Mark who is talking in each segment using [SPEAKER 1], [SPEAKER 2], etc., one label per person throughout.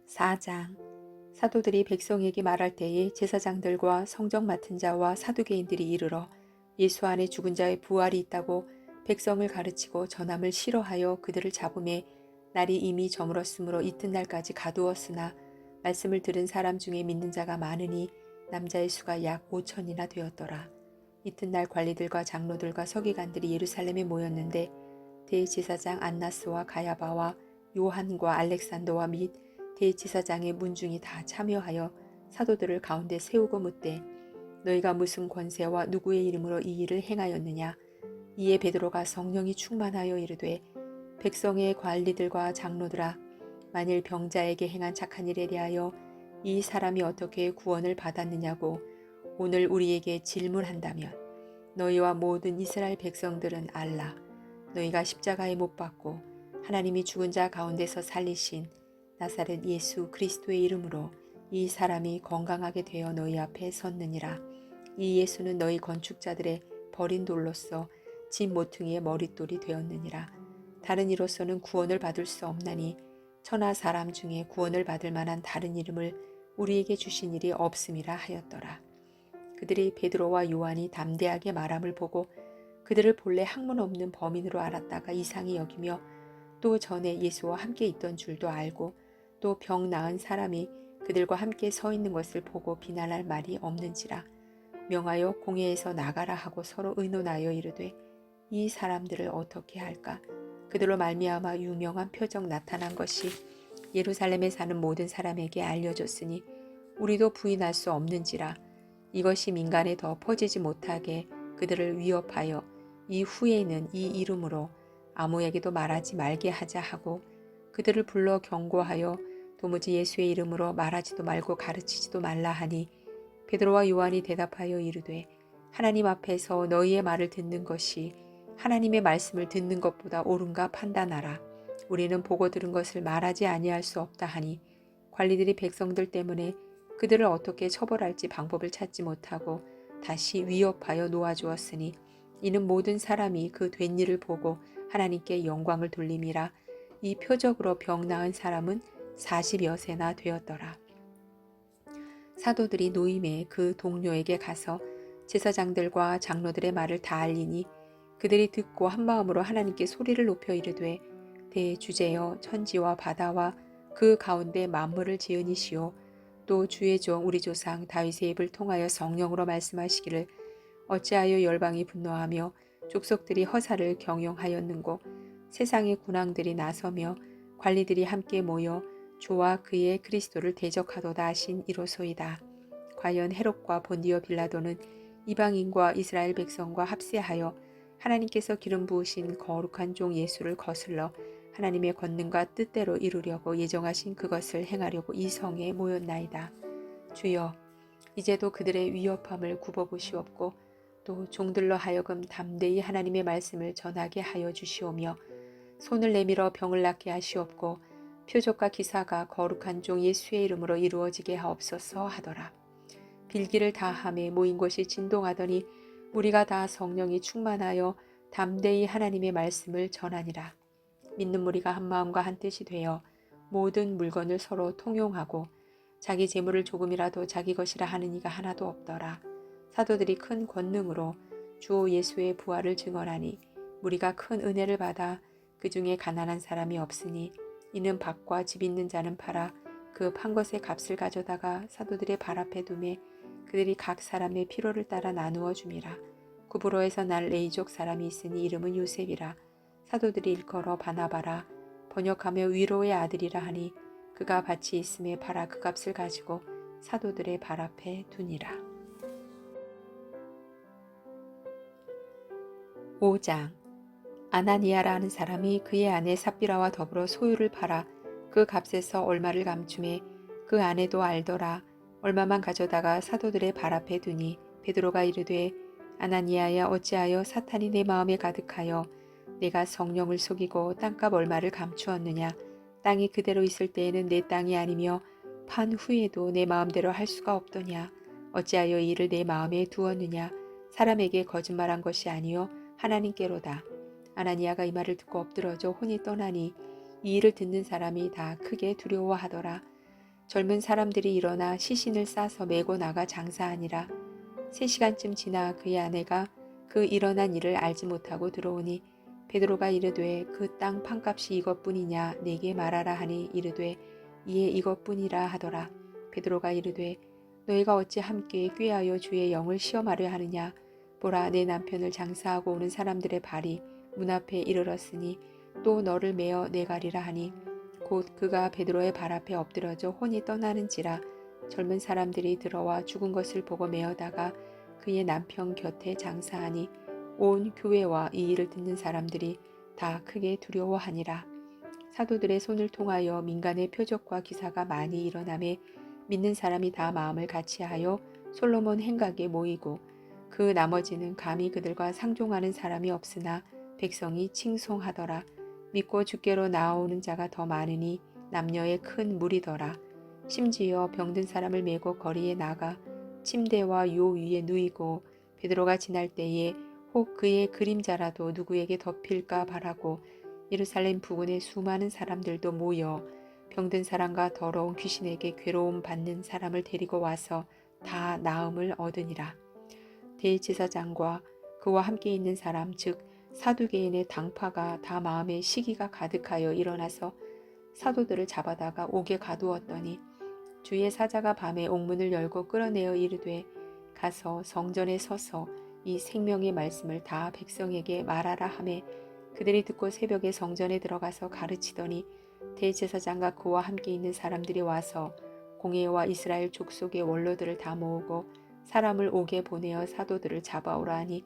[SPEAKER 1] 4장. 사도들이 백성에게 말할 때에 제사장들과 성적 맡은 자와 사두개인들이 이르러 예수 안에 죽은 자의 부활이 있다고 백성을 가르치고 전함을 싫어하여 그들을 잡음에 날이 이미 저물었으므로 이튿날까지 가두었으나 말씀을 들은 사람 중에 믿는 자가 많으니 남자의 수가 약 5천이나 되었더라. 이튿날 관리들과 장로들과 서기관들이 예루살렘에 모였는데 대제사장 안나스와 가야바와 요한과 알렉산더와 및 대제사장의 문중이 다 참여하여 사도들을 가운데 세우고 묻되 너희가 무슨 권세와 누구의 이름으로 이 일을 행하였느냐. 이에 베드로가 성령이 충만하여 이르되 백성의 관리들과 장로들아 만일 병자에게 행한 착한 일에 대하여 이 사람이 어떻게 구원을 받았느냐고 오늘 우리에게 질문한다면 너희와 모든 이스라엘 백성들은 알라. 너희가 십자가에 못 박고 하나님이 죽은 자 가운데서 살리신 나사렛 예수 그리스도의 이름으로 이 사람이 건강하게 되어 너희 앞에 섰느니라. 이 예수는 너희 건축자들의 버린 돌로서 집 모퉁이의 머릿돌이 되었느니라. 다른 이로서는 구원을 받을 수 없나니 천하 사람 중에 구원을 받을 만한 다른 이름을 우리에게 주신 일이 없음이라 하였더라. 그들이 베드로와 요한이 담대하게 말함을 보고 그들을 본래 학문 없는 범인으로 알았다가 이상히 여기며 또 전에 예수와 함께 있던 줄도 알고 또 병 나은 사람이 그들과 함께 서 있는 것을 보고 비난할 말이 없는지라 명하여 공회에서 나가라 하고 서로 의논하여 이르되 이 사람들을 어떻게 할까. 그들로 말미암아 유명한 표적 나타난 것이 예루살렘에 사는 모든 사람에게 알려졌으니 우리도 부인할 수 없는지라. 이것이 민간에 더 퍼지지 못하게 그들을 위협하여 이후에는 이 이름으로 아무에게도 말하지 말게 하자 하고 그들을 불러 경고하여 도무지 예수의 이름으로 말하지도 말고 가르치지도 말라 하니 베드로와 요한이 대답하여 이르되 하나님 앞에서 너희의 말을 듣는 것이 하나님의 말씀을 듣는 것보다 옳은가 판단하라. 우리는 보고 들은 것을 말하지 아니할 수 없다 하니 관리들이 백성들 때문에 그들을 어떻게 처벌할지 방법을 찾지 못하고 다시 위협하여 놓아주었으니 이는 모든 사람이 그 된 일을 보고 하나님께 영광을 돌림이라. 이 표적으로 병 나은 사람은 40여 세나 되었더라. 사도들이 노임에 그 동료에게 가서 제사장들과 장로들의 말을 다 알리니 그들이 듣고 한마음으로 하나님께 소리를 높여 이르되 대주제여 천지와 바다와 그 가운데 만물을 지으니시오 또 주의 종 우리 조상 다윗의 입을 통하여 성령으로 말씀하시기를 어찌하여 열방이 분노하며 족속들이 허사를 경영하였는고 세상의 군왕들이 나서며 관리들이 함께 모여 주와 그의 그리스도를 대적하도다 하신 이로소이다. 과연 헤롯과 본디오 빌라도는 이방인과 이스라엘 백성과 합세하여 하나님께서 기름 부으신 거룩한 종 예수를 거슬러 하나님의 권능과 뜻대로 이루려고 예정하신 그것을 행하려고 이 성에 모였나이다. 주여 이제도 그들의 위협함을 굽어보시옵고 또 종들로 하여금 담대히 하나님의 말씀을 전하게 하여 주시오며 손을 내밀어 병을 낫게 하시옵고 표적과 기사가 거룩한 종 예수의 이름으로 이루어지게 하옵소서 하더라. 빌기를 다함에 모인 곳이 진동하더니 우리가 다 성령이 충만하여 담대히 하나님의 말씀을 전하니라. 믿는 무리가 한 마음과 한 뜻이 되어 모든 물건을 서로 통용하고 자기 재물을 조금이라도 자기 것이라 하는 이가 하나도 없더라. 사도들이 큰 권능으로 주 예수의 부활을 증언하니 무리가 큰 은혜를 받아 그 중에 가난한 사람이 없으니 이는 밭과 집 있는 자는 팔아 그 판 것의 값을 가져다가 사도들의 발 앞에 두매 그들이 각 사람의 필요를 따라 나누어 줌이라. 구브로에서 난 레이족 사람이 있으니 이름은 요셉이라. 사도들이 일컬어 바나바라 번역하며 위로의 아들이라 하니 그가 밭이 있음에 팔아 그 값을 가지고 사도들의 발 앞에 두니라. 5장. 아나니아라 하는 사람이 그의 아내 삽비라와 더불어 소유를 팔아 그 값에서 얼마를 감춤해 그 아내도 알더라. 얼마만 가져다가 사도들의 발 앞에 두니 베드로가 이르되 아나니아야 어찌하여 사탄이 내 마음에 가득하여 내가 성령을 속이고 땅값 얼마를 감추었느냐. 땅이 그대로 있을 때에는 내 땅이 아니며 판 후에도 내 마음대로 할 수가 없더냐. 어찌하여 이 일을 내 마음에 두었느냐. 사람에게 거짓말한 것이 아니요 하나님께로다. 아나니아가 이 말을 듣고 엎드러져 혼이 떠나니 이 일을 듣는 사람이 다 크게 두려워하더라. 젊은 사람들이 일어나 시신을 싸서 메고 나가 장사하니라. 3시간쯤 지나 그의 아내가 그 일어난 일을 알지 못하고 들어오니 베드로가 이르되 그 땅 판값이 이것뿐이냐 내게 말하라 하니 이르되 이에 이것뿐이라 하더라. 베드로가 이르되 너희가 어찌 함께 꾀하여 주의 영을 시험하려 하느냐. 보라 내 남편을 장사하고 오는 사람들의 발이 문 앞에 이르렀으니 또 너를 메어 내가리라 하니 곧 그가 베드로의 발 앞에 엎드러져 혼이 떠나는지라. 젊은 사람들이 들어와 죽은 것을 보고 메어다가 그의 남편 곁에 장사하니 온 교회와 이 일을 듣는 사람들이 다 크게 두려워하니라. 사도들의 손을 통하여 민간의 표적과 기사가 많이 일어나매 믿는 사람이 다 마음을 같이하여 솔로몬 행각에 모이고 그 나머지는 감히 그들과 상종하는 사람이 없으나 백성이 칭송하더라. 믿고 주께로 나아오는 자가 더 많으니 남녀의 큰 무리더라. 심지어 병든 사람을 메고 거리에 나가 침대와 요 위에 누이고 베드로가 지날 때에 혹 그의 그림자라도 누구에게 덮일까 바라고 예루살렘 부근에 수많은 사람들도 모여 병든 사람과 더러운 귀신에게 괴로움 받는 사람을 데리고 와서 다 나음을 얻으니라. 대제사장과 그와 함께 있는 사람 즉 사두개인의 당파가 다 마음에 시기가 가득하여 일어나서 사도들을 잡아다가 옥에 가두었더니 주의 사자가 밤에 옥문을 열고 끌어내어 이르되 가서 성전에 서서 이 생명의 말씀을 다 백성에게 말하라 하매 그들이 듣고 새벽에 성전에 들어가서 가르치더니 대제사장과 그와 함께 있는 사람들이 와서 공회와 이스라엘 족속의 원로들을 다 모으고 사람을 옥에 보내어 사도들을 잡아오라 하니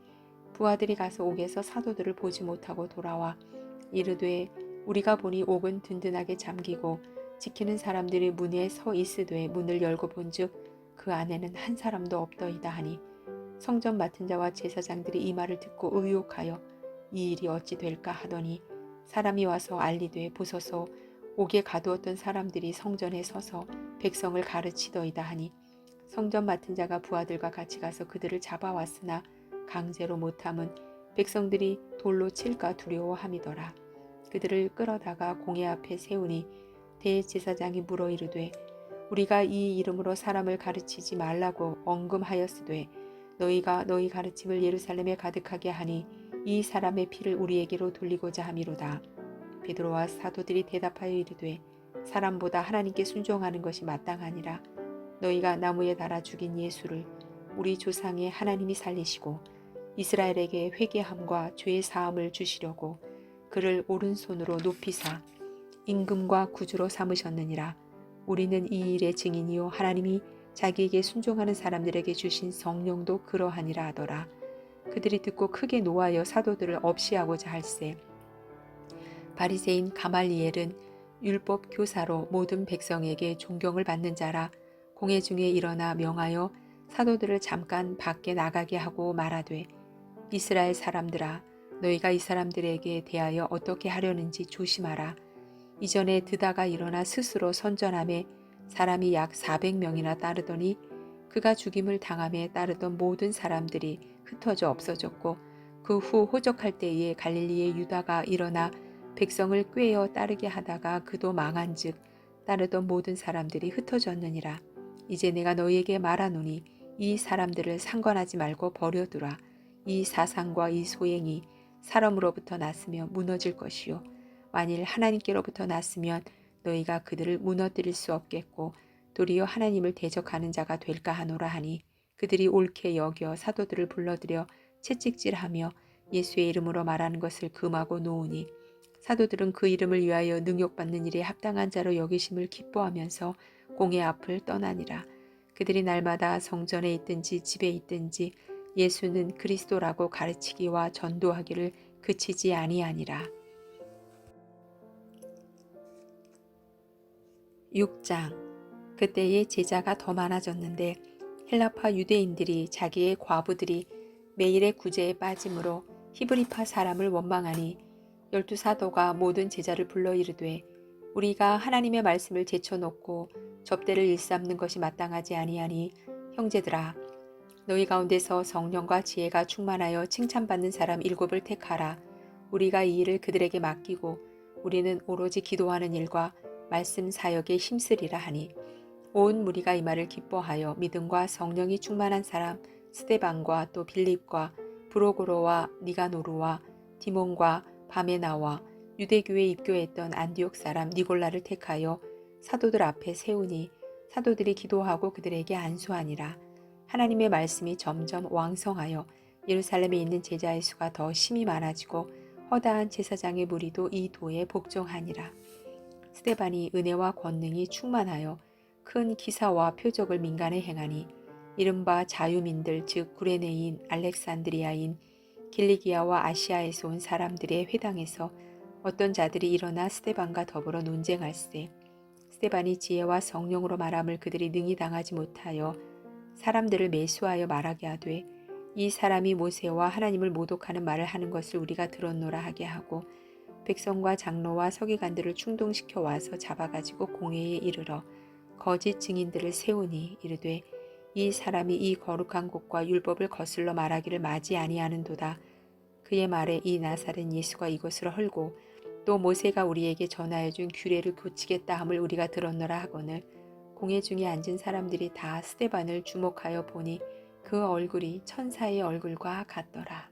[SPEAKER 1] 부하들이 가서 옥에서 사도들을 보지 못하고 돌아와 이르되 우리가 보니 옥은 든든하게 잠기고 지키는 사람들이 문에 서 있으되 문을 열고 본즉 그 안에는 한 사람도 없더이다 하니 성전 맡은 자와 제사장들이 이 말을 듣고 의혹하여 이 일이 어찌 될까 하더니 사람이 와서 알리되 보소서 옥에 가두었던 사람들이 성전에 서서 백성을 가르치더이다 하니 성전 맡은 자가 부하들과 같이 가서 그들을 잡아왔으나 강제로 못함은 백성들이 돌로 칠까 두려워함이더라. 그들을 끌어다가 공회 앞에 세우니 대제사장이 물어 이르되 우리가 이 이름으로 사람을 가르치지 말라고 언금하였으되 너희가 너희 가르침을 예루살렘에 가득하게 하니 이 사람의 피를 우리에게로 돌리고자 함이로다. 베드로와 사도들이 대답하여 이르되 사람보다 하나님께 순종하는 것이 마땅하니라. 너희가 나무에 달아 죽인 예수를 우리 조상의 하나님이 살리시고 이스라엘에게 회개함과 죄의 사함을 주시려고 그를 오른손으로 높이사 임금과 구주로 삼으셨느니라. 우리는 이 일의 증인이요 하나님이 자기에게 순종하는 사람들에게 주신 성령도 그러하니라 하더라. 그들이 듣고 크게 노하여 사도들을 없이하고자 할세 바리새인 가말리엘은 율법 교사로 모든 백성에게 존경을 받는 자라. 공회 중에 일어나 명하여 사도들을 잠깐 밖에 나가게 하고 말하되 이스라엘 사람들아 너희가 이 사람들에게 대하여 어떻게 하려는지 조심하라. 이전에 드다가 일어나 스스로 선전함에 사람이 약 400명이나 따르더니 그가 죽임을 당함에 따르던 모든 사람들이 흩어져 없어졌고 그 후 호적할 때에 갈릴리의 유다가 일어나 백성을 꾀어 따르게 하다가 그도 망한즉 따르던 모든 사람들이 흩어졌느니라. 이제 내가 너희에게 말하노니 이 사람들을 상관하지 말고 버려두라. 이 사상과 이 소행이 사람으로부터 났으며 무너질 것이요 만일 하나님께로부터 났으면 너희가 그들을 무너뜨릴 수 없겠고 도리어 하나님을 대적하는 자가 될까 하노라 하니 그들이 옳게 여겨 사도들을 불러들여 채찍질하며 예수의 이름으로 말하는 것을 금하고 놓으니 사도들은 그 이름을 위하여 능욕받는 일에 합당한 자로 여기심을 기뻐하면서 공회 앞을 떠나니라. 그들이 날마다 성전에 있든지 집에 있든지 예수는 그리스도라고 가르치기와 전도하기를 그치지 아니하니라. 6장. 그때에 제자가 더 많아졌는데 헬라파 유대인들이 자기의 과부들이 매일의 구제에 빠짐으로 히브리파 사람을 원망하니 12사도가 모든 제자를 불러 이르되 우리가 하나님의 말씀을 제쳐놓고 접대를 일삼는 것이 마땅하지 아니하니 형제들아 너희 가운데서 성령과 지혜가 충만하여 칭찬받는 사람 7을 택하라. 우리가 이 일을 그들에게 맡기고 우리는 오로지 기도하는 일과 말씀 사역에 힘쓰리라 하니 온 무리가 이 말을 기뻐하여 믿음과 성령이 충만한 사람 스데반과 또 빌립과 브로고로와 니가노루와 디몬과 바메나와 유대교에 입교했던 안디옥 사람 니골라를 택하여 사도들 앞에 세우니 사도들이 기도하고 그들에게 안수하니라. 하나님의 말씀이 점점 왕성하여 예루살렘에 있는 제자의 수가 더 심히 많아지고 허다한 제사장의 무리도 이 도에 복종하니라. 스데반이 은혜와 권능이 충만하여 큰 기사와 표적을 민간에 행하니 이른바 자유민들 즉 구레네인 알렉산드리아인 길리기아와 아시아에서 온 사람들의 회당에서 어떤 자들이 일어나 스데반과 더불어 논쟁할세. 스데반이 지혜와 성령으로 말함을 그들이 능히 당하지 못하여 사람들을 매수하여 말하게 하되 이 사람이 모세와 하나님을 모독하는 말을 하는 것을 우리가 들었노라 하게 하고 백성과 장로와 서기관들을 충동시켜 와서 잡아가지고 공회에 이르러 거짓 증인들을 세우니 이르되 이 사람이 이 거룩한 곳과 율법을 거슬러 말하기를 마지 아니하는도다. 그의 말에 이 나사렛 예수가 이것을 헐고 또 모세가 우리에게 전하여 준 규례를 고치겠다 함을 우리가 들었노라 하거늘 공회 중에 앉은 사람들이 다 스데반을 주목하여 보니 그 얼굴이 천사의 얼굴과 같더라.